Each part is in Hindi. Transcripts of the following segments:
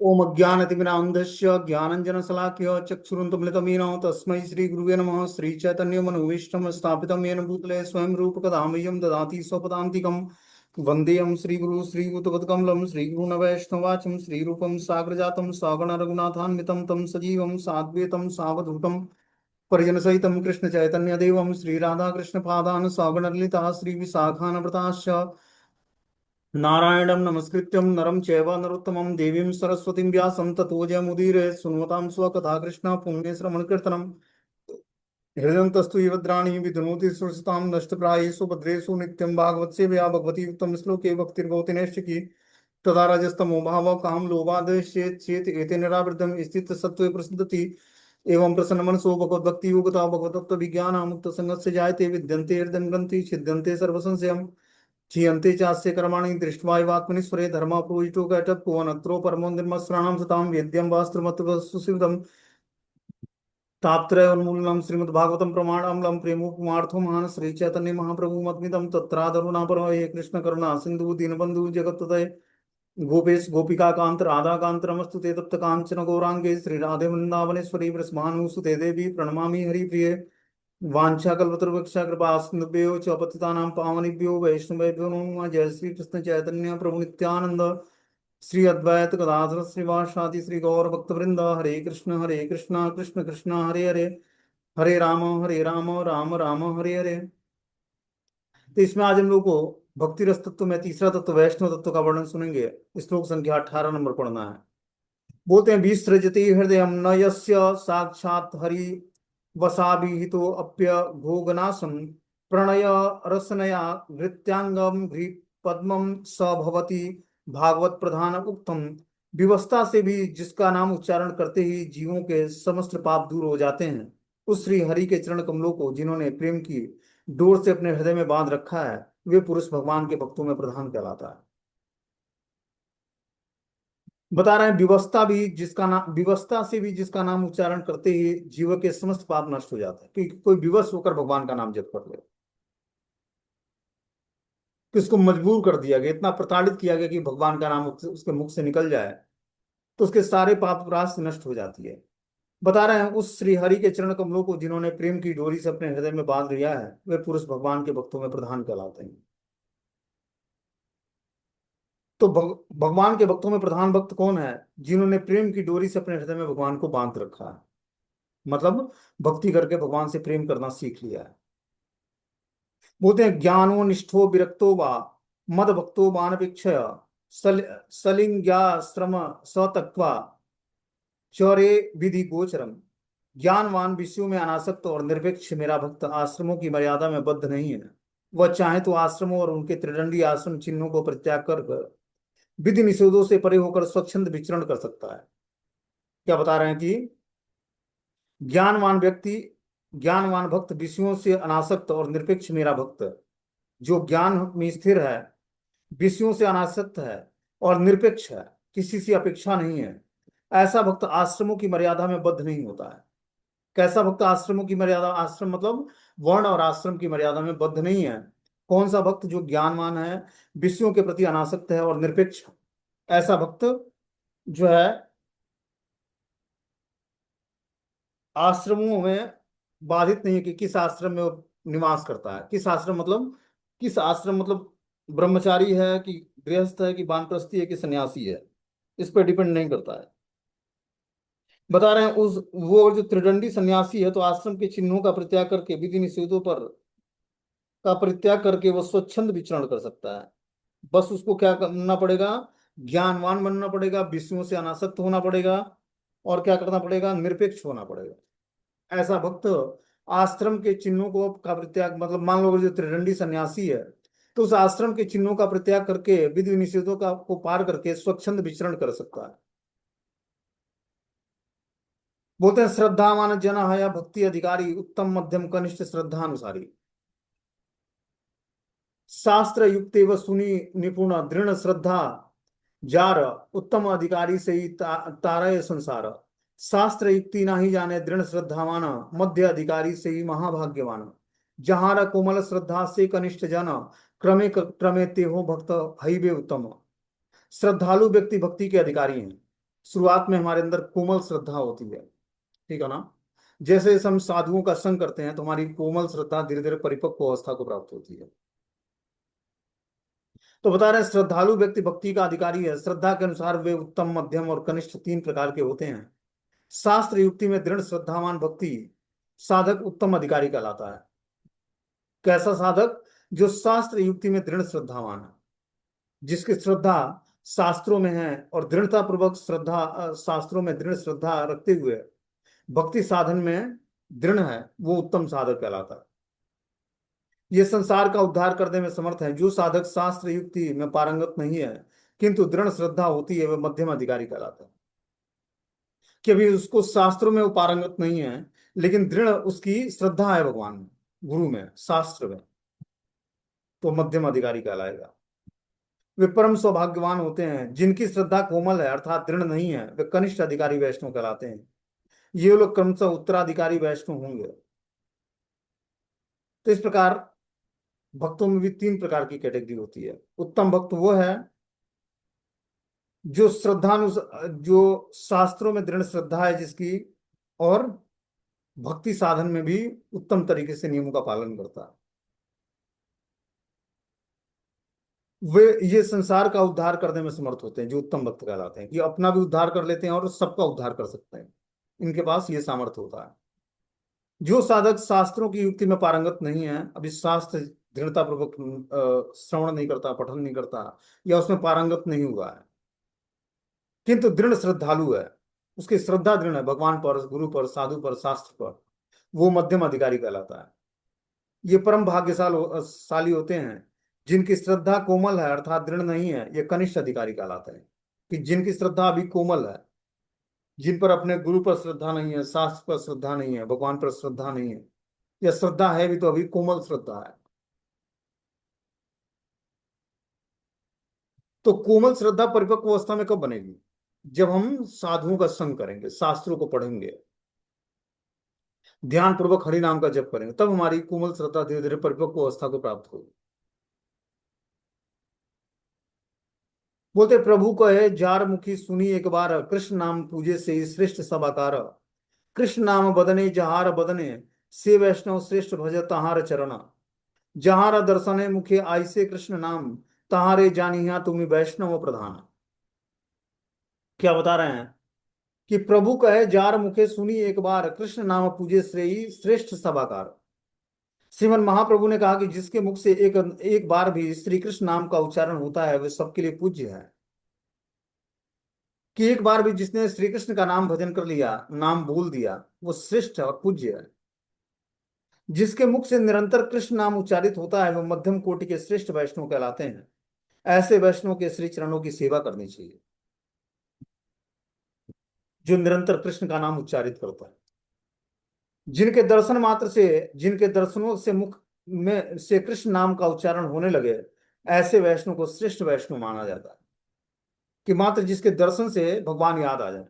ओम अज्ञानतिमिरान्धस्य ज्ञानञ्जनशलाकया चक्षुरुन्मिलितमेन तस्मै श्रीगुरुवे नमः। श्रीचैतन्यमनोभीष्टं स्थापितं येन भूतले स्वयं रूपकदामह्यं ददाति स्वपदान्तिकं। वन्देऽहं श्रीगुरु श्रीयुतपदकमलं श्रीगुरून् वैष्णवाचं श्रीरूपं साग्रजातं सगणरघुनाथान्वितं तं सजीवं साद्वैतं सावधूतं परिजनसहितं कृष्णचैतन्यदेवं श्रीराधाकृष्णपादान् सगणललिता श्रीविशाखान्विताश्च नारायणं नमस्कृत्यं नरं चैव नरोत्तमं देवीं सरस्वतीं व्यासं ततो जयमुदीरये सुन्वतां स्वकथा कृष्ण पुण्यश्रवणकीर्तनम् हृदयन्तस्तु युवद्राणि विधुनोति सुरसतां नष्टप्रायेषु भद्रेषु नित्यं भागवतसेवया भगवती उत्तम श्लोके भक्तिर्भवति नैष्ठिकी तदा रजस्तमो भाव काम लोभादेश्येत चेत एते निरावृतम स्थित सत्त्वे प्रसिद्धति एवं प्रसन्न मनसो भगवद्भक्ति योगता भगवतत्व विज्ञान मुक्त संगत से जायते विद्यन्ते हृदय ग्रंथि छिद्यन्ते सर्वसंशयम् क्षीयन्ते चास्य कर्माणि दृष्ट्वा एवात्मनीश्वरे धर्मपूजितो कैटभ्यो अनत्रो परमो निर्मत्सराणां सतां वेद्यं वास्त्रमत्व सुसिद्धम् तापत्रय उन्मूलनम श्रीमद्भागवतम प्रमाणामलम प्रेमोपमार्थो महान श्री चैतन्य महाप्रभु मद्मितम तत्रादरुणा पर हे कृष्ण करुणा सिंधु दीनबंधु जगत्तदय गोपेश गोपिका कांत राधा कांत नमस्तु ते तप्त कांचन गौरांगे श्री राधे वृंदावनेश्वरी वृषभानुसुते देवी प्रणमामि हरिप्रिये वाञ्छाकल्पतरुवृक्षा कृपा सिन्धुभ्यो च पतितानां पावनेभ्यो वैष्णवेभ्यो नमो नमः। जय श्री कृष्ण चैतन्य प्रभु नित्यानंद श्री अद्वैत गदाधर श्रीवासादि श्री गौर भक्तवृंद हरे कृष्ण कृष्ण कृष्ण हरे हरे हरे राम राम राम हरे हरे। तो इसमें आज हम लोग को भक्ति रस तत्व में तीसरा तत्व वैष्णव तत्व का वर्णन सुनेंगे। श्लोक संख्या 18 नंबर पढ़ना है। बोलते हैं विसृजति हृदय न यस्य साक्षात हरि वसाभिहितो अप्य भोगनाशम प्रणय रसनया नृत्यांगम पद्मम स भवति भागवत प्रधान उक्तम। विवस्था से भी जिसका नाम उच्चारण करते ही जीवों के समस्त पाप दूर हो जाते हैं, उस श्री हरि के चरण कमलों को जिन्होंने प्रेम की डोर से अपने हृदय में बांध रखा है, वे पुरुष भगवान के भक्तों में प्रधान कहलाता है। बता रहे हैं विवस्था से भी जिसका नाम उच्चारण करते ही जीव के समस्त पाप नष्ट हो जाते हैं। कि कोई विवश होकर भगवान का नाम जप कर ले, कि उसको मजबूर कर दिया गया, इतना प्रताड़ित किया गया कि भगवान का नाम उसके मुख से निकल जाए, तो उसके सारे पाप अपराध से नष्ट हो जाती है। बता रहे हैं उस श्री हरि के चरण कमलों को जिन्होंने प्रेम की डोरी से अपने हृदय में बांध लिया है, वे पुरुष भगवान के भक्तों में प्रधान कहलाते हैं। तो भगवान के भक्तों में प्रधान भक्त कौन है? जिन्होंने प्रेम की डोरी से अपने हृदय में भगवान को बांध रखा है, मतलब भक्ति करके भगवान से प्रेम करना सीख लिया है। बोलते हैं ज्ञानो निष्ठो विरक्तो वा मद भक्तो मानपेक्षय सलिंग्या श्रम सतक्वा चौरे विधि गोचरम। ज्ञानवान विषयों में अनासक्त और निरपेक्ष मेरा भक्त आश्रमों की मर्यादा में बद्ध नहीं है। वह चाहे तो आश्रमों और उनके त्रिदंडी आश्रम चिन्हों को परित्याग कर विधि निषेधों से परे होकर स्वच्छंद विचरण कर सकता है। क्या बता रहे हैं कि ज्ञानवान व्यक्ति, ज्ञानवान भक्त विषयों से अनासक्त और निरपेक्ष मेरा भक्त, जो ज्ञान में स्थिर है, विषयों से अनासक्त है और निरपेक्ष है, किसी से अपेक्षा नहीं है, ऐसा भक्त आश्रमों की मर्यादा में बद्ध नहीं होता है। कैसा भक्त आश्रमों की मर्यादा, आश्रम मतलब वर्ण और आश्रम की मर्यादा में बद्ध नहीं है? कौन सा भक्त? जो ज्ञानवान है, विषयों के प्रति अनासक्त है और निरपेक्ष। ऐसा भक्त जो है आश्रमों में बाधित नहीं है कि किस आश्रम में वो निवास करता है। किस आश्रम मतलब, किस आश्रम मतलब ब्रह्मचारी है कि गृहस्थ है कि वानप्रस्थी है कि सन्यासी है, इस पर डिपेंड नहीं करता है। बता रहे हैं उस वो जो त्रिदंडी सन्यासी है, तो आश्रम के चिन्हों का परित्याग करके, विधि निषेधों पर का परित्याग करके वो स्वच्छंद विचरण कर सकता है। बस उसको क्या करना पड़ेगा? ज्ञानवान बनना पड़ेगा, विषयों से अनासक्त होना पड़ेगा, और क्या करना पड़ेगा? निरपेक्ष होना पड़ेगा। ऐसा भक्त आश्रम के चिन्हों को का परित्याग, मतलब मान लो जो त्रिदंडी सन्यासी है, तो उस आश्रम के चिन्हों का परित्याग करके विधि निषेधों का को पार करके स्वच्छंद विचरण कर सकता है। बोलते हैं श्रद्धावान जन है या भक्ति अधिकारी उत्तम मध्यम कनिष्ठ श्रद्धानुसारी। शास्त्र युक्त व सुनी निपुण दृढ़ श्रद्धा जार उत्तम अधिकारी से ही तारय संसार। शास्त्र युक्ति ना ही जाने दृढ़ श्रद्धावान मध्य अधिकारी से ही महाभाग्यवान। जहार कोमल श्रद्धा से कनिष्ठ जन क्रमे क्रमे ते हो भक्त हईबे उत्तम। श्रद्धालु व्यक्ति भक्ति के अधिकारी हैं, शुरुआत में हमारे अंदर कोमल श्रद्धा होती है, ठीक है ना। जैसे जैसे हम साधुओं का संग करते हैं तो हमारी कोमल श्रद्धा धीरे धीरे परिपक्व अवस्था को प्राप्त होती है। तो बता रहे हैं श्रद्धालु व्यक्ति भक्ति का अधिकारी है। श्रद्धा के अनुसार वे उत्तम, मध्यम और कनिष्ठ तीन प्रकार के होते हैं। शास्त्र युक्ति में दृढ़ श्रद्धावान भक्ति साधक उत्तम अधिकारी कहलाता है। कैसा साधक? जो शास्त्र युक्ति में दृढ़ श्रद्धावान है, जिसकी श्रद्धा शास्त्रों में है और दृढ़ता पूर्वक श्रद्धा शास्त्रों में दृढ़ श्रद्धा रखते हुए भक्ति साधन में दृढ़ है, वो उत्तम साधक कहलाता है। ये संसार का उद्धार करने में समर्थ है। जो साधक शास्त्र युक्ति में पारंगत नहीं है किंतु दृढ़ श्रद्धा होती है, वह मध्यम अधिकारी कहलाता है। कि अभी उसको शास्त्रों में वो पारंगत नहीं है, लेकिन दृढ़ उसकी श्रद्धा है भगवान में, गुरु में, शास्त्र में, तो मध्यम अधिकारी कहलाएगा। वे परम सौभाग्यवान होते हैं। जिनकी श्रद्धा कोमल है अर्थात दृढ़ नहीं है, वे कनिष्ठ अधिकारी वैष्णव कहलाते हैं। ये लोग क्रमशः उत्तराधिकारी वैष्णव होंगे। तो इस प्रकार भक्तों में भी तीन प्रकार की कैटेगरी होती है। उत्तम भक्त वो है जो श्रद्धानुसार, जो शास्त्रों में दृढ़ श्रद्धा है जिसकी, और भक्ति साधन में भी उत्तम तरीके से नियमों का पालन करता है। वे ये संसार का उद्धार करने में समर्थ होते हैं, जो उत्तम भक्त कहलाते हैं, कि अपना भी उद्धार कर लेते हैं और सबका उद्धार कर सकते हैं। इनके पास ये सामर्थ्य होता है। जो साधक शास्त्रों की युक्ति में पारंगत नहीं है, अभी शास्त्र दृढ़ता पूर्वक श्रवण नहीं करता, पठन नहीं करता, या उसमें पारंगत नहीं हुआ है, किंतु दृढ़ श्रद्धालु है, उसकी श्रद्धा दृढ़ है भगवान पर, गुरु पर, साधु पर, शास्त्र पर, वो मध्यम अधिकारी कहलाता है। ये परम भाग्यशाली होते हैं। जिनकी श्रद्धा कोमल है अर्थात दृढ़ नहीं है, ये कनिष्ठ अधिकारी कहलाते हैं। कि जिनकी श्रद्धा अभी कोमल है, जिन पर अपने गुरु पर श्रद्धा नहीं है, शास्त्र पर श्रद्धा नहीं है, भगवान पर श्रद्धा नहीं है, या श्रद्धा है भी तो अभी कोमल श्रद्धा है। तो कोमल श्रद्धा परिपक्व अवस्था में कब बनेगी? जब हम साधुओं का संग करेंगे, शास्त्रों को पढ़ेंगे, ध्यान पूर्वक हरि नाम का जप करेंगे, तब हमारी कोमल श्रद्धा धीरे धीरे परिपक्व अवस्था को प्राप्त होगी। बोलते प्रभु कहे जार मुखी सुनी एक बार, कृष्ण नाम पूजे से ही श्रेष्ठ सब आकार। कृष्ण नाम बदने जहार बदने, से वैष्णव श्रेष्ठ भज तहार चरण। जहार दर्शने मुखे आइसे कृष्ण नाम, तहारे जानिया तुम्हें वैष्णव प्रधान। क्या बता रहे हैं? कि प्रभु कहे जार मुखे सुनी एक बार, कृष्ण नाम पूजे श्रेयी श्रेष्ठ सभाकार। श्रीमन महाप्रभु ने कहा कि जिसके मुख से एक एक बार भी श्री कृष्ण नाम का उच्चारण होता है, वह सबके लिए पूज्य है। कि एक बार भी जिसने श्री कृष्ण का नाम भजन कर लिया, नाम बोल दिया, वो श्रेष्ठ और पूज्य है। जिसके मुख से निरंतर कृष्ण नाम उच्चारित होता है, वो मध्यम कोटि के श्रेष्ठ वैष्णव कहलाते हैं। ऐसे वैष्णव के श्री चरणों की सेवा करनी चाहिए, जो निरंतर कृष्ण का नाम उच्चारित करता है। जिनके दर्शन मात्र से, जिनके दर्शनों से मुख में से कृष्ण नाम का उच्चारण होने लगे, ऐसे वैष्णव को श्रेष्ठ वैष्णव माना जाता है। कि मात्र जिसके दर्शन से भगवान याद आ जाए,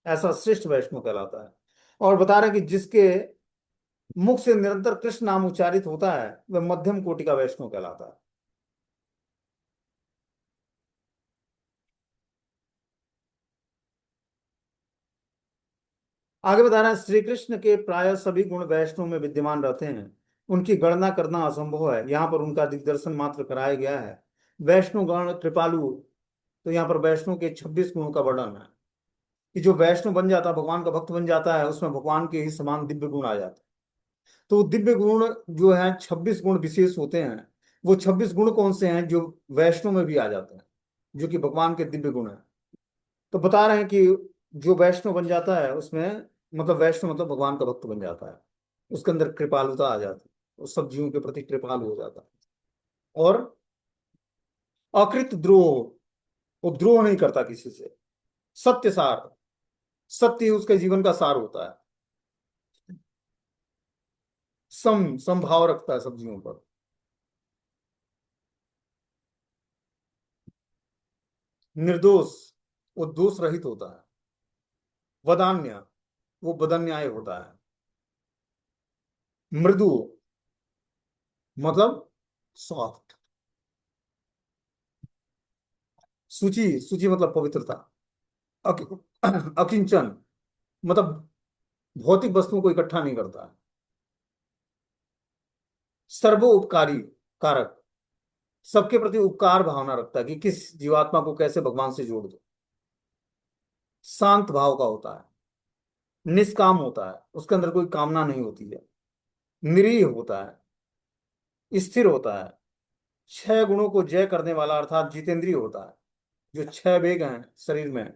ऐसा श्रेष्ठ वैष्णव कहलाता है। और बता रहे हैं कि जिसके मुख से निरंतर कृष्ण नाम उच्चारित होता है, वह मध्यम कोटि का वैष्णव कहलाता है। आगे बता रहे हैं श्री कृष्ण के प्राय सभी गुण वैष्णव में विद्यमान रहते हैं। उनकी गणना करना असंभव है, यहाँ पर उनका दिग्दर्शन मात्र कराया गया है। वैष्णव गण कृपालु, तो यहाँ पर वैष्णव के 26 गुणों का वर्णन है। कि जो वैष्णव बन जाता है, भगवान का भक्त बन जाता है, उसमें भगवान के ही समान दिव्य गुण आ जाते हैं। तो दिव्य गुण जो है 26 गुण विशेष होते हैं। वो 26 गुण कौन से हैं? जो वैष्णव में भी आ जाते हैं, जो कि भगवान के दिव्य गुण है। तो बता रहे हैं कि जो वैष्णव बन जाता है उसमें, मतलब वैष्णव मतलब भगवान का भक्त बन जाता है, उसके अंदर कृपालुता आ जाती है, वो सब जीवों के प्रति कृपालु हो जाता है। और अकृत द्रोह, वो द्रोह नहीं करता किसी से। सत्य सार, सत्य ही उसके जीवन का सार होता है। समभाव रखता है सब जीवों पर। निर्दोष, वो दोष रहित होता है। वदान्य, वो बदन्याय होता है। मृदु, मतलब सॉफ्ट। शुचि, शुचि मतलब पवित्रता। अकिंचन मतलब भौतिक वस्तुओं को इकट्ठा नहीं करता है। सर्वोपकारी कारक, सबके प्रति उपकार भावना रखता है कि किस जीवात्मा को कैसे भगवान से जोड़ दो। शांत भाव का होता है। निष्काम होता है, उसके अंदर कोई कामना नहीं होती है। निरीह होता है। स्थिर होता है। छह गुणों को जय करने वाला अर्थात जितेंद्रिय होता है। जो छह वेग हैं शरीर में,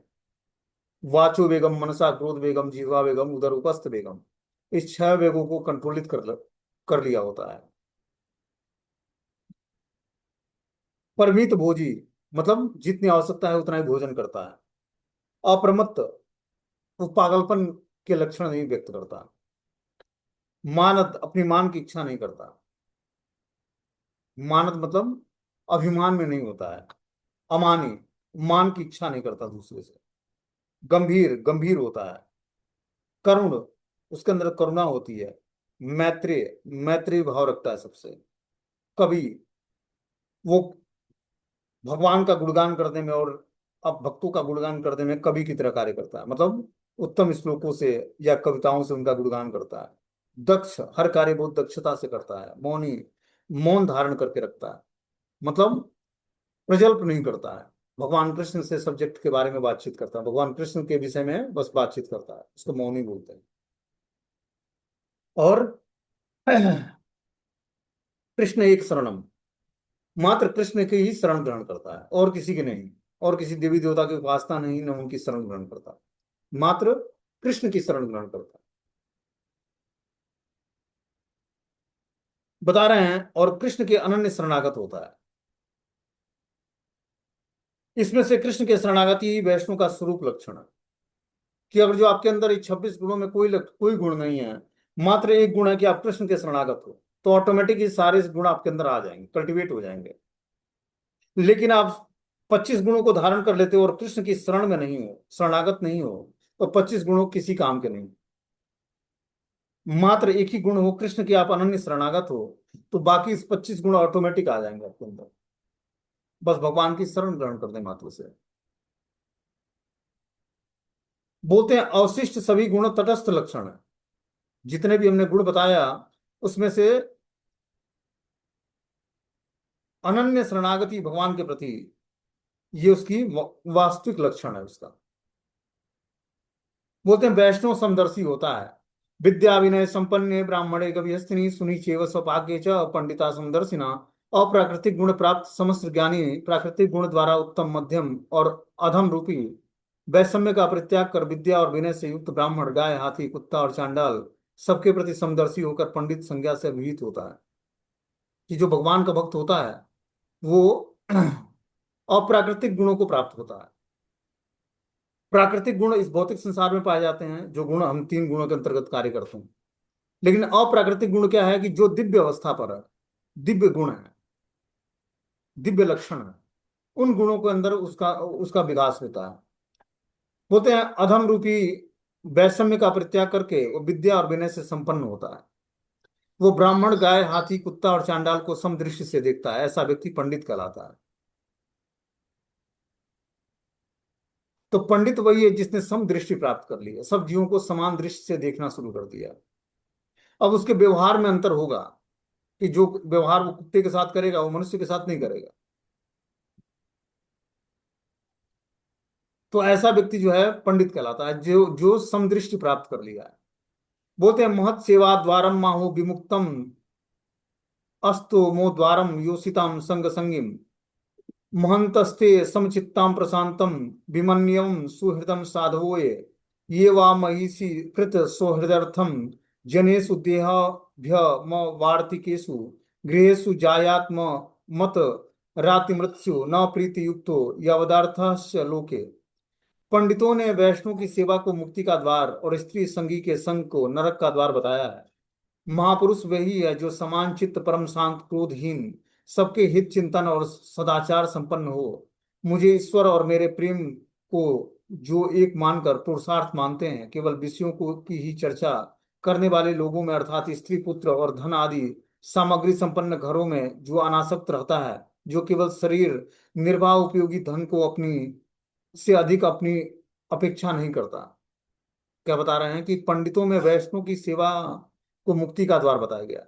वाचो वेगम, मनसा क्रोध वेगम, जीवा वेगम, उदर उपस्थ वेगम, इस छह वेगों को कंट्रोलित कर लिया होता है। परमित भोजी मतलब जितनी आवश्यकता है उतना ही भोजन करता है। अप्रमत्त, वो पागलपन के लक्षण नहीं व्यक्त करता। मानद, अपनी मान की इच्छा नहीं करता। मानद मतलब अभिमान में नहीं होता है। अमानी, मान की इच्छा नहीं करता दूसरे से। गंभीर, गंभीर होता है। करुण, उसके अंदर करुणा होती है। मैत्रेय, मैत्रेय भाव रखता है सबसे। कवि, वो भगवान का गुणगान करने में और अब भक्तों का गुणगान करने में कवि की तरह कार्य करता है, मतलब उत्तम श्लोकों से या कविताओं से उनका गुणगान करता है। दक्ष, हर कार्य बहुत दक्षता से करता है। मौनी, मौन धारण करके रखता है, मतलब प्रजल्प नहीं करता है। भगवान कृष्ण से सब्जेक्ट के बारे में बातचीत करता है, भगवान कृष्ण के विषय में बस बातचीत करता है, उसको मौनी बोलते हैं। और कृष्ण एक शरणम, मात्र कृष्ण की ही शरण ग्रहण करता है और किसी की नहीं। और किसी देवी देवता की उपासना नहीं, न उनकी शरण ग्रहण करता। मात्र कृष्ण की शरण ग्रहण करता है। बता रहे हैं, और कृष्ण के अनन्य शरणागत होता है। इसमें से कृष्ण के शरणागति ही वैष्णव का स्वरूप लक्षण है। कि अगर जो आपके अंदर 26 गुणों में कोई गुण नहीं है, मात्र एक गुण है कि आप कृष्ण के शरणागत हो, तो ऑटोमेटिक ये सारे गुण आपके अंदर आ जाएंगे, कल्टीवेट हो जाएंगे। लेकिन आप 25 गुणों को धारण कर लेते हो और कृष्ण की शरण में नहीं हो, शरणागत नहीं हो, तो 25 गुणों किसी काम के नहीं। मात्र एक ही गुण हो कृष्ण की, आप अनन्य शरणागत हो, तो बाकी इस 25 गुण ऑटोमेटिक आ जाएंगे आपके अंदर। बस भगवान की शरण ग्रहण करने मात्र से। बोलते हैं अवशिष्ट सभी गुण तटस्थ लक्षण है। जितने भी हमने गुण बताया उसमें से अनन्य शरणागति भगवान के प्रति, ये उसकी वास्तविक लक्षण है उसका। बोलते हैं वैष्णव समदर्शी होता है। विद्या विनय संपन्ने ब्राह्मणे गविहस्तिनी सुनी चेव स्वभाग्य च पंडिता समदर्शिना। अप्राकृतिक गुण प्राप्त समस्त ज्ञानी प्राकृतिक गुण द्वारा उत्तम, मध्यम और अधम रूपी वैषम्य का परित्याग कर विद्या और विनय से युक्त ब्राह्मण, गाय, हाथी, कुत्ता और चांडाल सबके प्रति समदर्शी होकर पंडित संज्ञा से अभिहित होता है। कि जो भगवान का भक्त होता है वो अप्राकृतिक गुणों को प्राप्त होता है। प्राकृतिक गुण इस भौतिक संसार में पाए जाते हैं, जो गुण हम 3 गुणों के अंतर्गत कार्य करते हैं। लेकिन अप्राकृतिक गुण क्या है कि जो दिव्य अवस्था पर है, दिव्य गुण है, दिव्य लक्षण है, उन गुणों के अंदर उसका उसका विकास होता है। बोलते हैं अधम रूपी वैषम्य का परित्याग करके वो विद्या और विनय से संपन्न होता है। वो ब्राह्मण, गाय, हाथी, कुत्ता और चांडाल को समदृष्टि से देखता है, ऐसा व्यक्ति पंडित कहलाता है। तो पंडित वही है जिसने समदृष्टि प्राप्त कर ली है, सब जीवों को समान दृष्टि से देखना शुरू कर दिया। अब उसके व्यवहार में अंतर होगा कि जो व्यवहार वो कुत्ते के साथ करेगा वो मनुष्य के साथ नहीं करेगा। तो ऐसा व्यक्ति जो है पंडित कहलाता है, जो जो समदृष्टि प्राप्त कर लिया है। बोलते हैं महत सेवा द्वारम माहु विमुक्तम अस्तु मो द्वारम योषिताम संग संगिम महंतस्ते समचित्ताम प्रशांतम विमन्यम सुहृदम साधवोये ये वा महिषी कृत सौहृदर्थम जनेषु देहभ्य म वार्तिकेषु गृहेषु जायात्म मत राति मृत्यु न प्रीति युक्तो यवदार्थस्य लोके। पंडितों ने वैष्णव की सेवा को मुक्ति का द्वार और स्त्री संगी के संग को नरक का द्वार बताया है। महापुरुष वही है जो समान चित्त, परम शांत, क्रोधहीन, सबके हित चिंतन और सदाचार संपन्न हो। मुझे ईश्वर और मेरे प्रेम को जो एक मानकर पुरुषार्थ मानते हैं, केवल विषयों को की ही चर्चा करने वाले लोगों में अर्थात स्त्री, पुत्र और धन आदि सामग्री संपन्न घरों में जो अनासक्त रहता है, जो केवल शरीर निर्वाह उपयोगी धन को अपनी से अधिक अपनी अपेक्षा नहीं करता। क्या बता रहे हैं कि पंडितों में वैष्णव की सेवा को मुक्ति का द्वार बताया गया।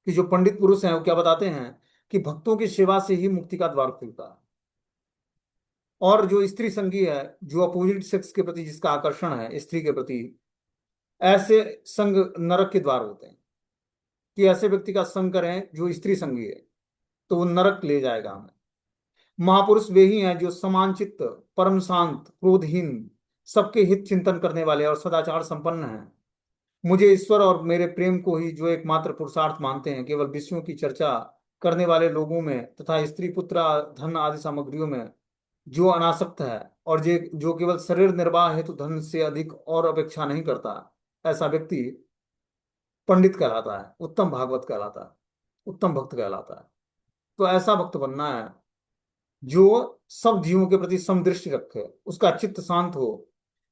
कि जो पंडित पुरुष हैं वो क्या बताते हैं कि भक्तों की सेवा से ही मुक्ति का द्वार खुलता है। और जो स्त्री संगी है, जो अपोजिट सेक्स के प्रति जिसका आकर्षण है स्त्री के प्रति, ऐसे संग नरक के द्वार होते हैं। कि ऐसे व्यक्ति का संग करें जो स्त्री संगी है तो वो नरक ले जाएगा हमें। महापुरुष वे ही हैं जो समानचित्त, परम शांत, क्रोधहीन, सबके हित चिंतन करने वाले और सदाचार संपन्न हैं। मुझे ईश्वर और मेरे प्रेम को ही जो एकमात्र पुरुषार्थ मानते हैं, केवल विषयों की चर्चा करने वाले लोगों में तथा स्त्री पुत्र धन आदि सामग्रियों में जो अनासक्त है, और जो केवल शरीर निर्वाह हेतु धन से अधिक और अपेक्षा नहीं करता, ऐसा व्यक्ति पंडित कहलाता है, उत्तम भागवत कहलाता है, उत्तम भक्त कहलाता है। तो ऐसा भक्त बनना है जो सब जीवों के प्रति समदृष्टि रखे, उसका चित्त शांत हो,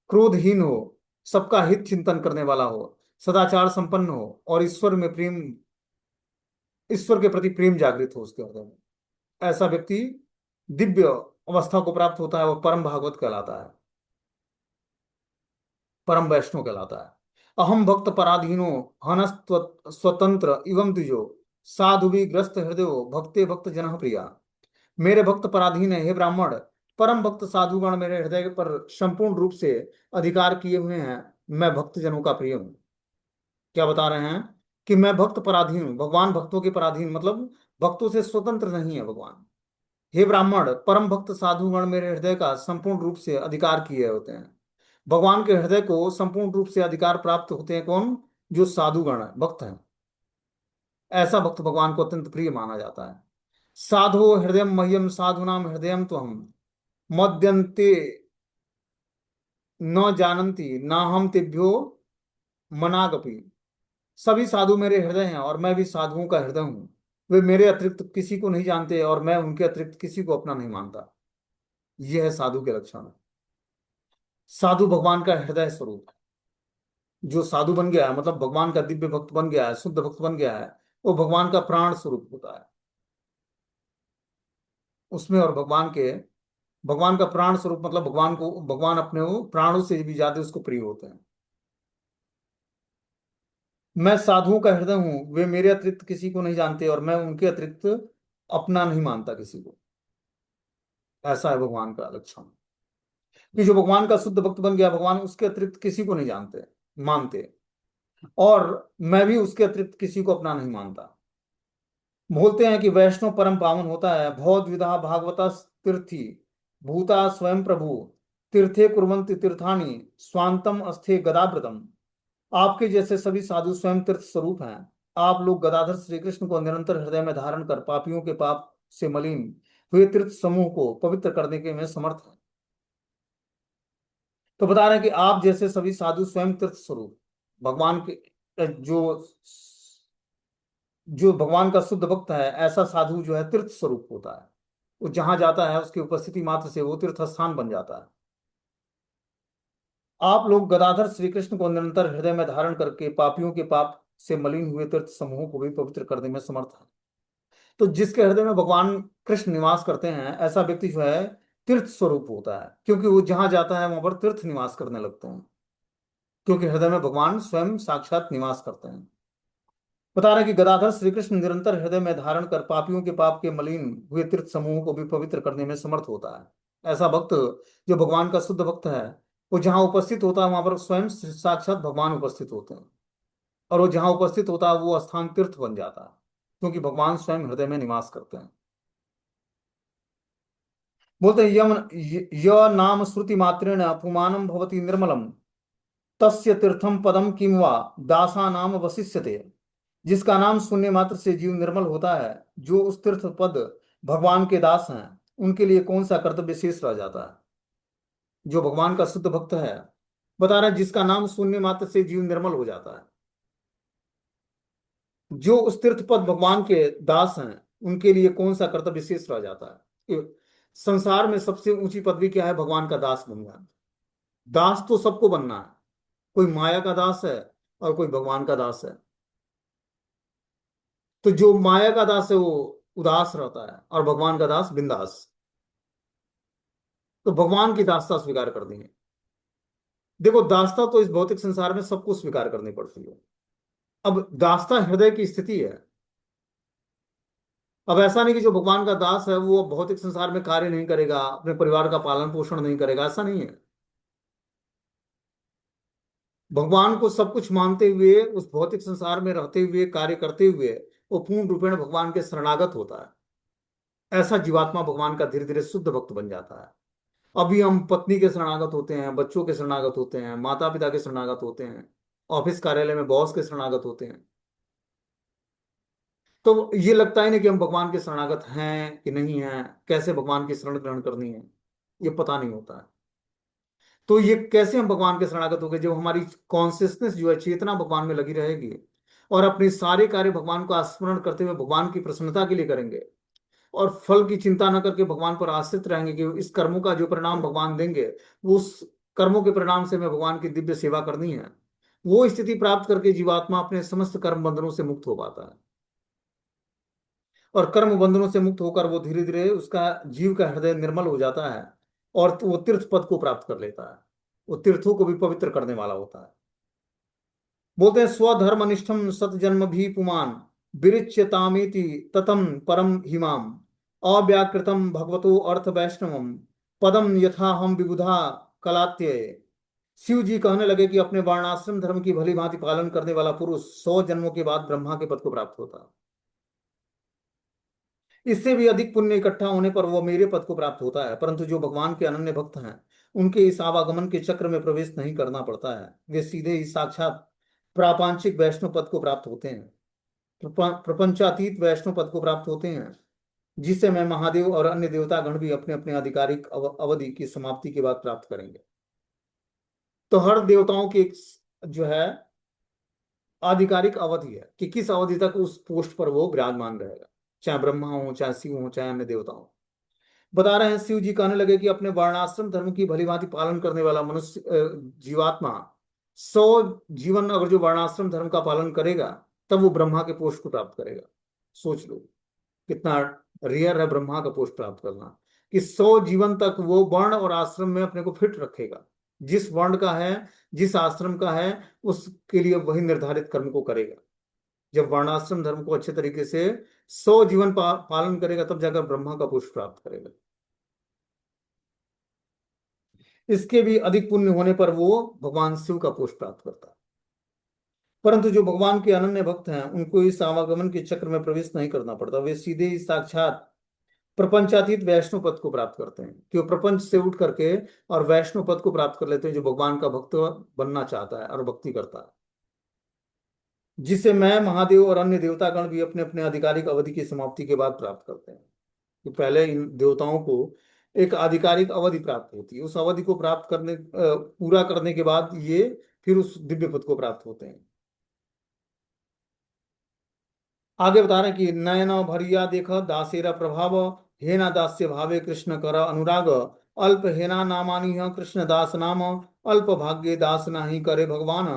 क्रोधहीन हो, सबका हित चिंतन करने वाला हो, सदाचार संपन्न हो, और ईश्वर के प्रति प्रेम जागृत हो उसके हृदय में। ऐसा व्यक्ति दिव्य अवस्था को प्राप्त होता है, वो परम भागवत कहलाता है, परम वैष्णव कहलाता है। अहम भक्त पराधीनो हन स्वतंत्र एवं द्विजो साधु भी ग्रस्त हृदय भक्ते भक्त जन प्रिया। मेरे भक्त पराधीन है हे ब्राह्मण, परम भक्त साधुगण मेरे हृदय पर संपूर्ण रूप से अधिकार किए हुए हैं। मैं भक्त जनों का प्रिय हूं। क्या बता रहे हैं कि मैं भक्त पराधीन हूं, भगवान भक्तों के पराधीन, मतलब भक्तों से स्वतंत्र नहीं है भगवान। हे ब्राह्मण, परम भक्त साधुगण मेरे हृदय का संपूर्ण रूप से अधिकार किए होते हैं। भगवान के हृदय को संपूर्ण रूप से अधिकार प्राप्त होते हैं कौन? जो साधुगण है, भक्त हैं। ऐसा भक्त भगवान को अत्यंत प्रिय माना जाता है। साधो हृदय मह्यम साधुनाम हृदय तो हम मद्यन्ते न जानन्ति ना हम तेभ्यो मनागपि। सभी साधु मेरे हृदय हैं और मैं भी साधुओं का हृदय हूं। वे मेरे अतिरिक्त किसी को नहीं जानते और मैं उनके अतिरिक्त किसी को अपना नहीं मानता। यह है साधु के लक्षण। साधु भगवान का हृदय स्वरूप है। जो साधु बन गया है मतलब भगवान का दिव्य भक्त बन गया है, शुद्ध भक्त बन गया है, वो भगवान का प्राण स्वरूप होता है उसमें। और भगवान का प्राण स्वरूप मतलब भगवान अपने वो प्राणों से भी ज्यादा उसको प्रिय होते हैं। मैं साधुओं का हृदय हूं, वे मेरे अतिरिक्त किसी को नहीं जानते और मैं उनके अतिरिक्त अपना नहीं मानता किसी को। ऐसा है भगवान का लक्षण। कि जो भगवान का शुद्ध भक्त बन गया, भगवान उसके अतिरिक्त किसी को नहीं जानते मानते, और मैं भी उसके अतिरिक्त किसी को अपना नहीं मानता। बोलते हैं कि वैष्णव परम पावन होता है। बहुत विधा भागवता तीर्थी भूता स्वयं प्रभु तीर्थे कुर्वन्ति तीर्थानि स्वांतम अस्थे गदाव्रतम। आपके जैसे सभी साधु स्वयं तीर्थ स्वरूप हैं। आप लोग गदाधर श्री कृष्ण को निरंतर हृदय में धारण कर पापियों के पाप से मलिन हुए तीर्थ समूह को पवित्र करने के में समर्थ हैं। तो बता रहे हैं कि आप जैसे सभी साधु स्वयं तीर्थ स्वरूप भगवान के, जो जो भगवान का शुद्ध भक्त है, ऐसा साधु जो है तीर्थ स्वरूप होता है। वो जहां जाता है उसकी उपस्थिति मात्र से वो तीर्थ स्थान बन जाता है। आप लोग गदाधर श्री कृष्ण को निरंतर हृदय में धारण करके पापियों के पाप से मलिन हुए तीर्थ समूहों को भी पवित्र करने में समर्थ है। तो जिसके हृदय में भगवान कृष्ण निवास करते हैं, ऐसा व्यक्ति जो है तीर्थ स्वरूप होता है, क्योंकि वो जहां जाता है वहां पर तीर्थ निवास करने लगते हैं, क्योंकि हृदय में भगवान स्वयं साक्षात निवास करते हैं। बता रहे हैं कि गदाधर श्री कृष्ण निरंतर हृदय में धारण कर पापियों के पाप के मलिन हुए तीर्थ समूहों को भी पवित्र करने में समर्थ होता है। ऐसा भक्त जो भगवान का शुद्ध भक्त है, वो जहाँ उपस्थित होता है वहां पर स्वयं साक्षात भगवान उपस्थित होते हैं, और वो जहाँ उपस्थित होता है वो स्थान तीर्थ बन जाता है, क्योंकि भगवान स्वयं हृदय में निवास करते हैं। बोलते हैं य नाम श्रुति मात्रेण अपमानम भवति निर्मलम तस्य तीर्थम पदम किम वा दासा नाम वशिष्यते। जिसका नाम सुनने मात्र से जीव निर्मल होता है, जो उस तीर्थ पद भगवान के दास हैं, उनके लिए कौन सा कर्तव्य शेष रह जाता है। जो भगवान का शुद्ध भक्त है, बता रहे हैं, जिसका नाम सुनने मात्र से जीव निर्मल हो जाता है, जो उस तीर्थ पद भगवान के दास हैं, उनके लिए कौन सा कर्तव्य शेष रह जाता है। संसार में सबसे ऊंची पदवी क्या है? भगवान का दास बनना। दास तो सबको बनना है, कोई माया का दास है और कोई भगवान का दास है। तो जो माया का दास है वो उदास रहता है और भगवान का दास बिंदास। तो भगवान की दासता स्वीकार करनी है। देखो, दासता तो इस भौतिक संसार में सबको स्वीकार करनी पड़ती है। अब दासता हृदय की स्थिति है। अब ऐसा नहीं कि जो भगवान का दास है वो भौतिक संसार में कार्य नहीं करेगा, अपने परिवार का पालन पोषण नहीं करेगा, ऐसा नहीं है। भगवान को सब कुछ मानते हुए, उस भौतिक संसार में रहते हुए, कार्य करते हुए, वो पूर्ण रूपेण भगवान के शरणागत होता है। ऐसा जीवात्मा भगवान का धीरे धीरे शुद्ध भक्त बन जाता है। अभी हम पत्नी के शरणागत होते हैं, बच्चों के शरणागत होते हैं, माता पिता के शरणागत होते हैं, ऑफिस कार्यालय में बॉस के शरणागत होते हैं। तो ये लगता ही नहीं कि हम भगवान के शरणागत हैं कि नहीं हैं, कैसे भगवान की शरण ग्रहण करनी है, ये पता नहीं होता है। तो ये कैसे हम भगवान के शरणागत हो गए? जब हमारी कॉन्सियसनेस जो है, चेतना भगवान में लगी रहेगी, और अपने सारे कार्य भगवान को स्मरण करते हुए भगवान की प्रसन्नता के लिए करेंगे, और फल की चिंता न करके भगवान पर आश्रित रहेंगे कि इस कर्मों का जो परिणाम भगवान देंगे, वो उस कर्मों के परिणाम से मैं भगवान की दिव्य सेवा करनी है। वो स्थिति प्राप्त करके जीवात्मा अपने समस्त कर्म बंधनों से मुक्त हो पाता है। और कर्म बंधनों से मुक्त होकर वो धीरे धीरे, उसका जीव का हृदय निर्मल हो जाता है, और वो तीर्थ पद को प्राप्त कर लेता है। वो तीर्थों को भी पवित्र करने वाला होता है। बोलते हैं, स्वधर्मनिष्ठम सतजन्म भी पुमान विरिच्यतामेति ततम परम हिमाम अव्याकृतम भगवतो अर्थ वैष्णवम पदम यथा हम विबुधा कलात्य। शिव जी कहने लगे कि अपने वर्णाश्रम धर्म की भली भांति पालन करने वाला पुरुष 100 जन्मों के बाद ब्रह्मा के पद को प्राप्त होता है। इससे भी अधिक पुण्य इकट्ठा होने पर वो मेरे पद को प्राप्त होता है। परंतु जो भगवान के अनन्य भक्त हैं, उनके इस आवागमन के चक्र में प्रवेश नहीं करना पड़ता है। वे सीधे ही साक्षात प्रापंचिक वैष्णव पद को प्राप्त होते हैं, प्रपंचातीत वैष्णव पद को प्राप्त होते हैं, जिससे मैं महादेव और अन्य देवतागण भी अपने अपने आधिकारिक अवधि की समाप्ति के बाद प्राप्त करेंगे। तो हर देवताओं की एक जो है आधिकारिक अवधि है कि किस अवधि तक उस पोस्ट पर वो विराजमान रहेगा, चाहे ब्रह्मा हो, चाहे शिव हो, चाहे अन्य देवता हो। बता रहे हैं, शिव जी कहने लगे कि अपने वर्णाश्रम धर्म की भली भांति पालन करने वाला मनुष्य, जीवात्मा 100 जीवन अगर जो वर्णाश्रम धर्म का पालन करेगा, तब वो ब्रह्मा के पोस्ट को प्राप्त करेगा। सोच लो कितना रेयर है ब्रह्मा का पोस्ट प्राप्त करना, कि 100 जीवन तक वो वर्ण और आश्रम में अपने को फिट रखेगा। जिस वर्ण का है, जिस आश्रम का है, उसके लिए वही निर्धारित कर्म को करेगा। जब वर्णाश्रम धर्म को अच्छे तरीके से 100 जीवन पालन करेगा, तब जाकर ब्रह्मा का पोस्ट प्राप्त करेगा। इसके भी अधिक पुण्य होने पर वो भगवान शिव का पोस्ट प्राप्त करता है। परंतु जो भगवान के अनन्य भक्त हैं, उनको इस आवागमन के चक्र में प्रवेश नहीं करना पड़ता। वे सीधे ही साक्षात प्रपंचातीत वैष्णव पद को प्राप्त करते हैं, कि वो प्रपंच से उठ करके और वैष्णव पद को प्राप्त कर लेते हैं, जो भगवान का भक्त बनना चाहता है और भक्ति करता है, जिसे मैं महादेव और अन्य देवतागण भी अपने अपने आधिकारिक अवधि की समाप्ति के बाद प्राप्त करते हैं। कि पहले इन देवताओं को एक आधिकारिक अवधि प्राप्त होती है, उस अवधि को प्राप्त करने पूरा करने के बाद ये फिर उस दिव्य पद को प्राप्त होते हैं। आगे बता रहे हैं कि नयन भरिया देख दासेरा प्रभाव हेना दास्य भावे कृष्ण कर अनुराग अल्प हेना नामानी कृष्ण दास नाम अल्प भाग्य दास नाही करे भगवान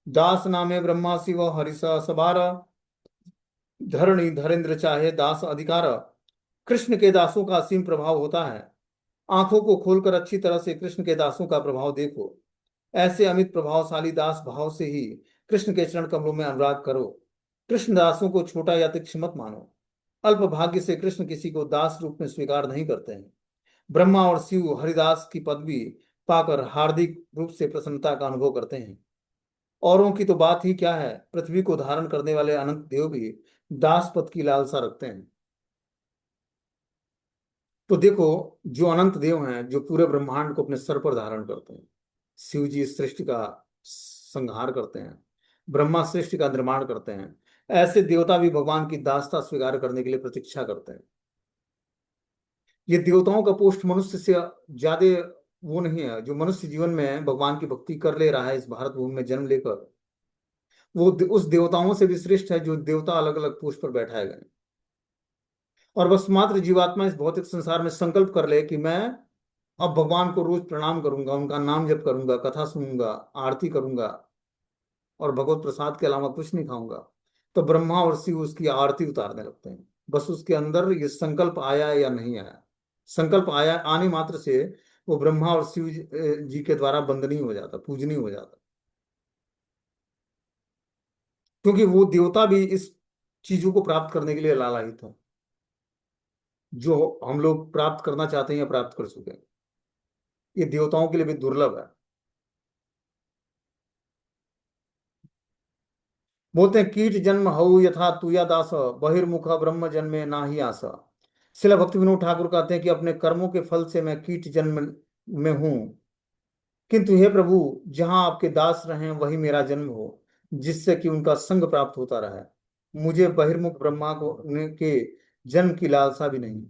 दास नामे ब्रह्मा शिव हरिष सबार धरणी धरेंद्र चाहे दास अधिकार। कृष्ण के दासों का असीम प्रभाव होता है। आंखों को खोलकर अच्छी तरह से कृष्ण के दासों का प्रभाव देखो। ऐसे अमित प्रभावशाली दास भाव से ही कृष्ण के चरण कमलों में अनुराग करो। कृष्ण दासों को छोटा या तुच्छ मत मानो। अल्प भाग्य से कृष्ण किसी को दास रूप में स्वीकार नहीं करते हैं। ब्रह्मा और शिव हरिदास की पदवी पाकर हार्दिक रूप से प्रसन्नता का अनुभव करते हैं। औरों की तो बात ही क्या है, पृथ्वी को धारण करने वाले अनंत देव भी दास पद की लालसा रखते हैं। तो देखो, जो अनंत देव हैं, जो पूरे ब्रह्मांड को अपने सर पर धारण करते हैं, शिव जी सृष्टि का संहार करते हैं, ब्रह्मा सृष्टि का निर्माण करते हैं, ऐसे देवता भी भगवान की दासता स्वीकार करने के लिए प्रतीक्षा करते हैं। ये देवताओं का पोस्ट मनुष्य से ज्यादा वो नहीं है। जो मनुष्य जीवन में भगवान की भक्ति कर ले रहा है, इस भारत भूमि में जन्म लेकर, वो उस देवताओं से भी श्रेष्ठ है, जो देवता अलग अलग पोस्ट पर बैठाए गए। और बस मात्र जीवात्मा इस भौतिक संसार में संकल्प कर ले कि मैं अब भगवान को रोज प्रणाम करूंगा, उनका नाम जप करूंगा, कथा सुनूंगा, आरती करूंगा, और भगवत प्रसाद के अलावा कुछ नहीं खाऊंगा, तो ब्रह्मा और शिव उसकी आरती उतारने लगते हैं। बस उसके अंदर ये संकल्प आया या नहीं आया। संकल्प आया, आने मात्र से वो ब्रह्मा और शिव जी के द्वारा वंदनीय हो जाता, पूजनीय हो जाता, क्योंकि वो देवता भी इस चीजों को प्राप्त करने के लिए लालायित है, जो हम लोग प्राप्त करना चाहते हैं या प्राप्त कर चुके हैं। ये देवताओं के लिए भी दुर्लभ है। बोलते हैं कीट जन्म हऊ यथा तुया दास, बहिर्मुख ब्रह्म जन्मे ना ही आस। शिला भक्ति विनोद ठाकुर कहते हैं कि अपने कर्मों के फल से मैं कीट जन्म में हूं, किंतु हे प्रभु, जहां आपके दास रहे वही मेरा जन्म हो, जिससे कि उनका संग प्राप्त होता रहे। मुझे बहिर्मुख ब्रह्मा को के जन्म की लालसा भी नहीं।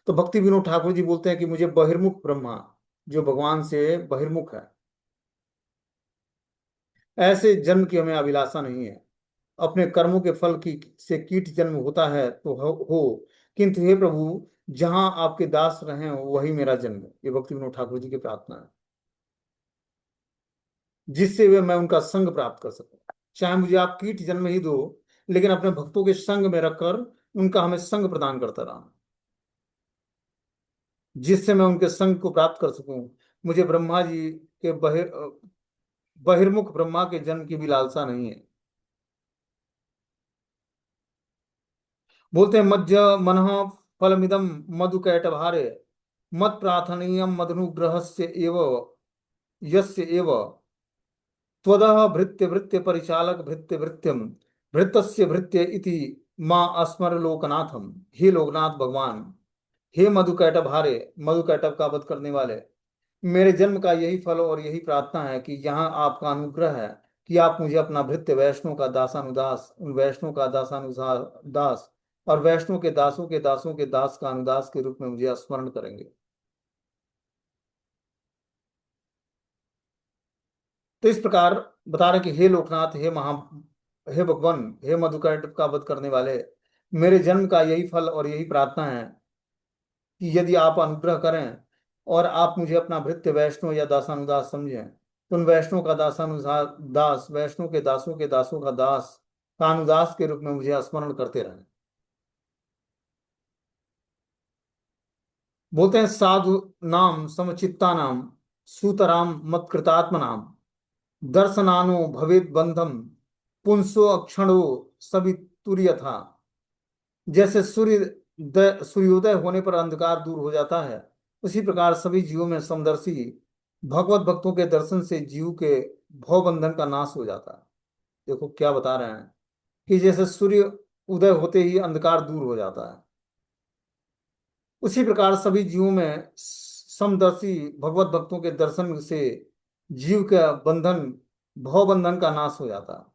तो भक्ति विनोद ठाकुर जी बोलते हैं कि मुझे बहिर्मुख ब्रह्मा, जो भगवान से बहिर्मुख है, ऐसे जन्म की हमें अभिलाषा नहीं है। अपने कर्मों के फल की से कीट जन्म होता है तो हो, किंतु हे प्रभु, जहां आपके दास रहे वही मेरा जन्म है। ये भक्ति विनोद ठाकुर जी की प्रार्थना है, जिससे वे मैं उनका संग प्राप्त कर सकूं। चाहे मुझे आप कीट जन्म ही दो, लेकिन अपने भक्तों के संग में रखकर उनका हमें संग प्रदान करता रहा, जिससे मैं उनके संग को प्राप्त कर सकूं। मुझे ब्रह्मा जी के बहिर्मुख ब्रह्मा के जन्म की भी लालसा नहीं है। बोलते हैं मध्य मन फलमिदम मधु कैटभारे, मत प्रार्थनीय मदनुग्रह से एव यस्य एव त्वदः भृत्य भृत्य परिचालक भृत्य भृत्यम भृतस्य भृत्य इति माँ अस्मर लोकनाथम। हे लोकनाथ भगवान, हे मधु कैटभारे, मधु कैटभ का वध करने वाले, मेरे जन्म का यही फल और यही प्रार्थना है कि यहाँ आपका अनुग्रह है कि आप मुझे अपना भृत्य वैष्णव का दासानुदास, उन वैष्णव का दासानुदास दास, और वैष्णव के दासों के दासों के दास का अनुदास के रूप में मुझे स्मरण करेंगे। तो इस प्रकार बता रहे कि हे लोकनाथ, हे भगवान, हे मधुकैटभ का वध करने वाले, मेरे जन्म का यही फल और यही प्रार्थना है कि यदि आप अनुग्रह करें और आप मुझे अपना भृत्य वैष्णव या दासानुदास समझें, तो उन वैष्णव का दासानुदास दास, वैष्णव के दासों का दास का अनुदास के रूप में मुझे स्मरण करते रहें। बोलते हैं साधु नाम समचित्ता नाम सुतराम मत्कृतात्म नाम दर्शनानो भवेद बंधम पुंसो अक्षणो सवितुर्य था। जैसे सूर्योदय होने पर अंधकार दूर हो जाता है, उसी प्रकार सभी जीवों में समदर्शी भगवत भक्तों के दर्शन से जीव के भव बंधन का नाश हो जाता है। देखो क्या बता रहे हैं कि जैसे सूर्य उदय होते ही अंधकार दूर हो जाता है, उसी प्रकार सभी जीवों में समदर्शी भगवत भक्तों के दर्शन से जीव का बंधन, भव बंधन का नाश हो जाता है।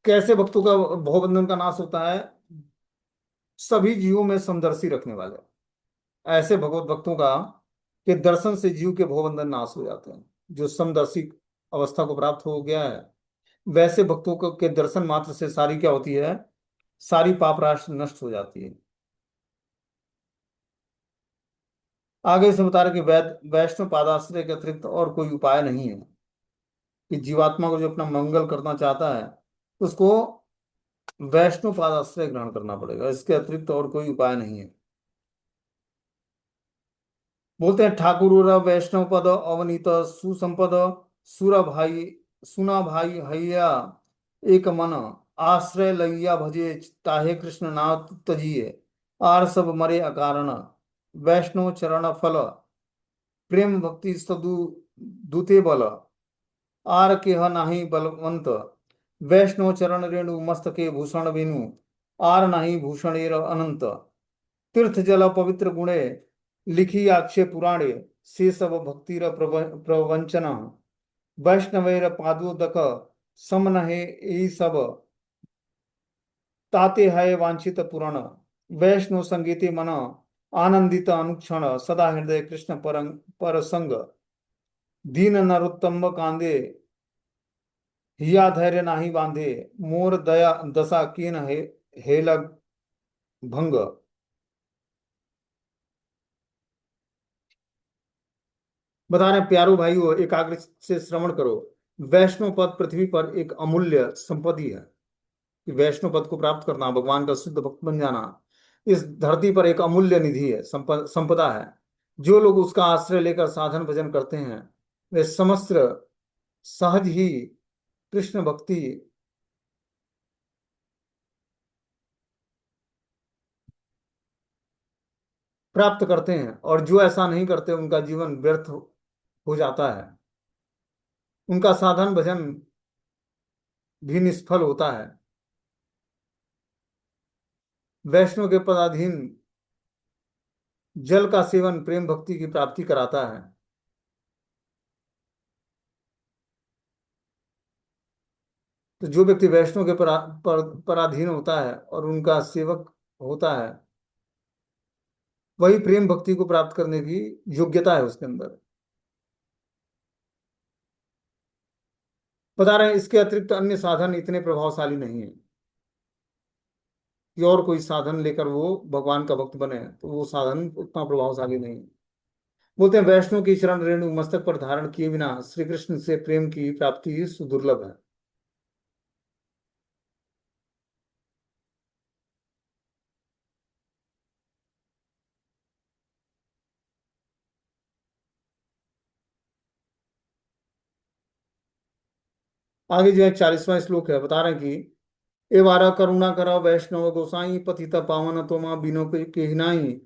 कैसे भक्तों का भव बंधन का नाश होता है? सभी जीवों में समदर्शी रखने वाले ऐसे भगवत भक्तों का के दर्शन से जीव के भवबंधन नाश हो जाते हैं। जो समदर्शी अवस्था को प्राप्त हो गया है, वैसे भक्तों को के दर्शन मात्र से सारी क्या होती है, सारी पाप राशि नष्ट हो जाती है। आगे से बता रहे कि वैष्णव पादाश्रय के अतिरिक्त और कोई उपाय नहीं है कि जीवात्मा को जो अपना मंगल करना चाहता है, उसको वैष्णव पादाश्रय ग्रहण करना पड़ेगा, इसके अतिरिक्त और कोई उपाय नहीं है। बोलते हैं ठाकुर वैष्णव पद अवनीत सुसंपद सुरा भाई सुना भाई हैया एक मन आश्रय लैया भजे ताहे कृष्ण नाथ तजिए आर सब मरे अकारण वैष्णव चरण फल प्रेम भक्ति सदु दूते बल आर के ह नाही बलवंत वैष्णव चरण रेणु मस्तके भूषण वेणु आर नाही भूषणेर अनंत तीर्थ जल पवित्र गुणे लिखी आक्षे पुराणे से सब भक्तिर प्रवंचन वैष्णवेर पादोदक समन है यही सब ताते है वांछित पुराण वैष्णव संगीते मन आनंदित अनुक्षण सदा हृदय कृष्ण पर संग दीन नरोत्तम कांदे हिया धैर्य नाही बांधे मोर दया दशा कीन है हेलग भंग। बता रहे हैं प्यारो भाइयों, एकाग्र से श्रवण करो। वैष्णव पद पृथ्वी पर एक अमूल्य संपत्ति है कि वैष्णव पद को प्राप्त करना, भगवान का शुद्ध भक्त बन जाना, इस धरती पर एक अमूल्य निधि है, संपदा है। जो लोग उसका आश्रय लेकर साधन भजन करते हैं, वे समस्त सहज ही कृष्ण भक्ति प्राप्त करते हैं, और जो ऐसा नहीं करते उनका जीवन व्यर्थ हो जाता है, उनका साधन भजन भी निष्फल होता है। वैष्णव के पदाधीन जल का सेवन प्रेम भक्ति की प्राप्ति कराता है। तो जो व्यक्ति वैष्णव के पराधीन होता है और उनका सेवक होता है, वही प्रेम भक्ति को प्राप्त करने की योग्यता है उसके अंदर। बता रहे हैं इसके अतिरिक्त अन्य साधन इतने प्रभावशाली नहीं है कि और कोई साधन लेकर वो भगवान का भक्त बने, तो वो साधन उतना प्रभावशाली नहीं है। बोलते हैं वैष्णव की चरण रेणु मस्तक पर धारण किए बिना श्री कृष्ण से प्रेम की प्राप्ति सुदुर्लभ है। आगे जो है 40वां श्लोक है, बता रहे हैं कि ए वारा करुणा करा वैष्णव गोसाई पतित पावन तोमा बिनो के हिनाई,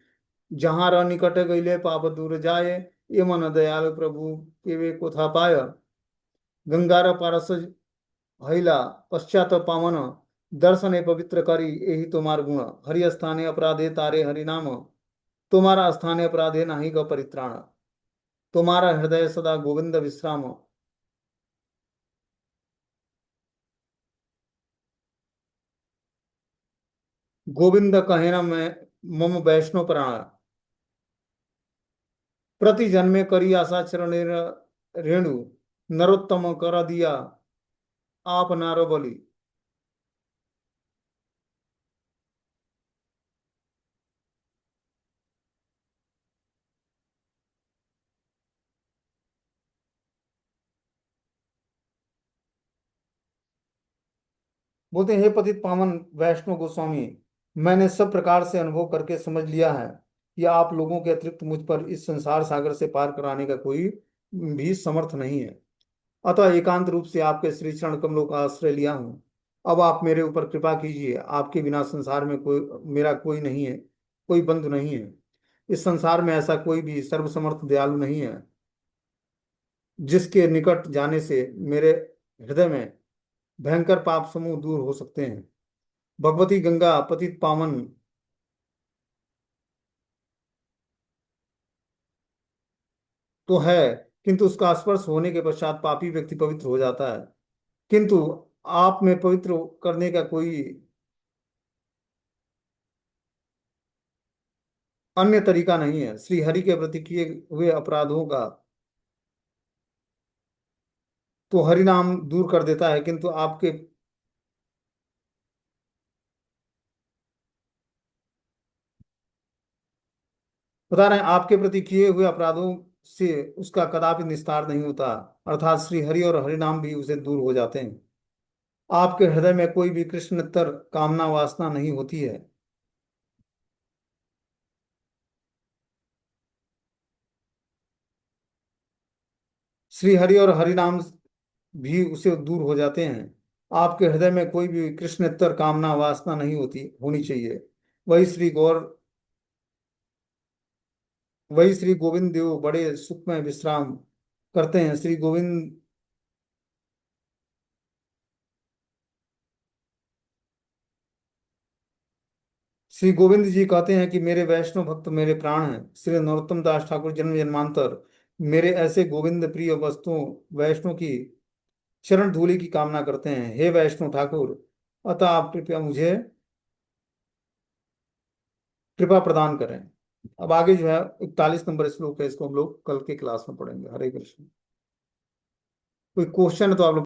जहाँ र निकट गईले पाप दूर जाए, ये मन दयालु प्रभु के वे कोथा पाय, गंगार पारस हईला पश्चात पावन, दर्शने पवित्र करी यही तुम्हार गुण, हरि स्थाने अपराधे तारे हरि नाम, तुम्हारा स्थाने अपराधे नाही ग परित्राण, तुम्हारा हृदय सदा गोविंद विश्राम, गोविंद कहे न मैं मम वैष्णव प्राण, प्रति जन्मे करी आशा चरण रेणु, नरोत्तम कर दिया आप नारो बलि। बोलते हैं हे पतित पावन वैष्णव गोस्वामी, मैंने सब प्रकार से अनुभव करके समझ लिया है कि आप लोगों के अतिरिक्त मुझ पर इस संसार सागर से पार कराने का कोई भी समर्थ नहीं है। अतः एकांत रूप से आपके श्री चरण कमलों का आश्रय लिया हूँ। अब आप मेरे ऊपर कृपा कीजिए, आपके बिना संसार में कोई मेरा कोई नहीं है, कोई बंधु नहीं है। इस संसार में ऐसा कोई भी सर्वसमर्थ दयालु नहीं है जिसके निकट जाने से मेरे हृदय में भयंकर पाप समूह दूर हो सकते हैं। भगवती गंगा पतित पावन तो है, किंतु उसका स्पर्श होने के पश्चात पापी व्यक्ति पवित्र हो जाता है। किंतु आप में पवित्र करने का कोई अन्य तरीका नहीं है। श्री हरि के प्रति किए हुए अपराधों का तो हरि नाम दूर कर देता है, किंतु आपके बता रहे हैं आपके प्रति किए हुए अपराधों से उसका कदापि निस्तार नहीं होता, अर्थात श्री हरि और हरि नाम भी उसे दूर हो जाते हैं। आपके हृदय में कोई भी कृष्णतर कामना वासना नहीं होती है। श्री हरि और हरि नाम भी उसे दूर हो जाते हैं। आपके हृदय में कोई भी कृष्णतर कामना वासना नहीं होती होनी चाहिए। वही श्री गौर वही श्री गोविंद देव बड़े सुख में विश्राम करते हैं। श्री गोविंद जी कहते हैं कि मेरे वैष्णव भक्त मेरे प्राण हैं। श्री नरोत्तम दास ठाकुर जन्म जन्मांतर मेरे ऐसे गोविंद प्रिय वस्तुओं वैष्णव की चरण धूलि की कामना करते हैं। हे वैष्णव ठाकुर, अतः आप कृपया मुझे कृपा प्रदान करें। अब आगे जो है 41 नंबर श्लोक है, इसको हम लोग कल के क्लास में पढ़ेंगे। हरे कृष्ण। कोई क्वेश्चन है तो आप लोग